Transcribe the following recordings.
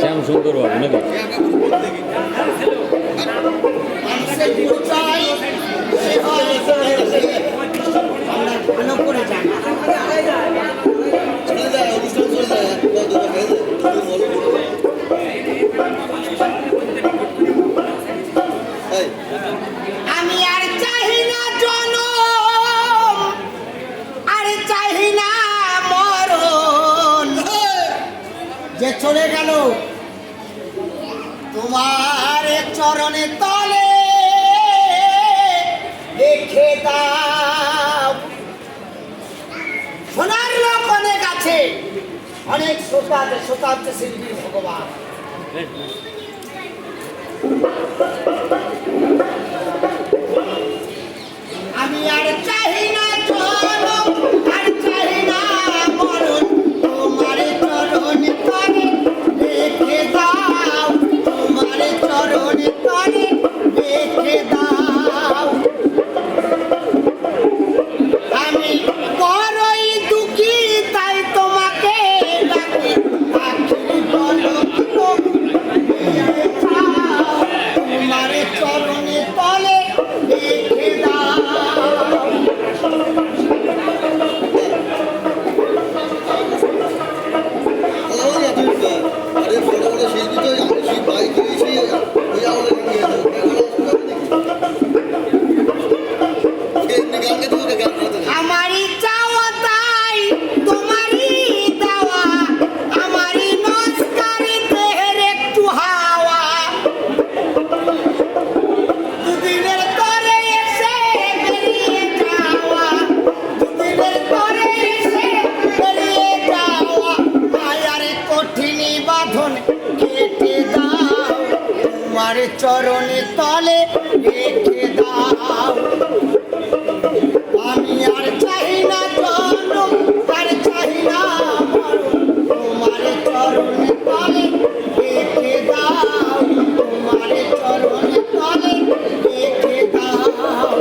শ্যাম সুন্দর বাবু নাকি? আমি আর চাহি না জনম, আর চাহি না মরণ, যে চলে গেল তোমার চরণে তলে রেখে দাও। সোনার লোক অনেক আছে, অনেক শ্রোতা আছে, শ্রোতা হচ্ছে শিল্পী ভগবান। আমি আর চাহি না জনম, আর চাহি না মরণ, তোমার চরণে তলে রেখে দাও, তোমার চরণে তলে রেখে দাও। আমি বড়ই দুঃখী তাই তোমাকে ডাকি, আখি বলো তোমার চরণে তলে রেখে দাও। আমারই চাওয়া তাই তোমারই দেওয়া, আমারই নস্কারি দেহের একটু হাওয়া। দুদিনের তরে এসে বেরিয়ে যাওয়া, দুদিনের তরে এসে বেরিয়ে যাওয়া। মায়ার কঠিনী বাঁধন কেটে দাও, তোমার চরণে তলে রেখে দাও। আমি আর চাহি না জনম, আর চাহি না মরণ, তোমার চরণে তলে রেখে দাও, তোমার চরণে তলে রেখে দাও।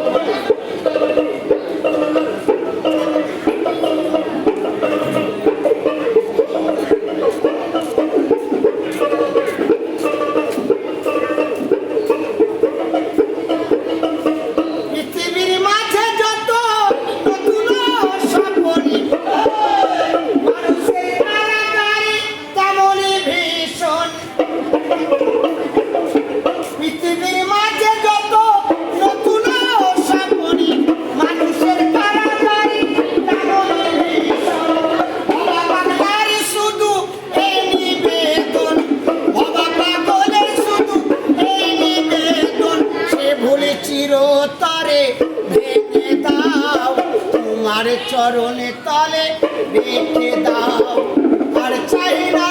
পৃথিবীর মাঝে যত নতুন স্বপ্নি, মানুষের কারাগারে তেমনই ভীষণ। পৃথিবীর মাঝে যত নতুন স্বপ্নি, মানুষের কারাগারে তেমনই ভীষণ। ভবা পাগলের শুধু এই নিবেদন, ভবা পাগলের শুধু এই নিবেদন। সে ভুলে চিরতরে ভেঙে দাও, তোমার চরণে তলে রেখে দাও। আর চাহি না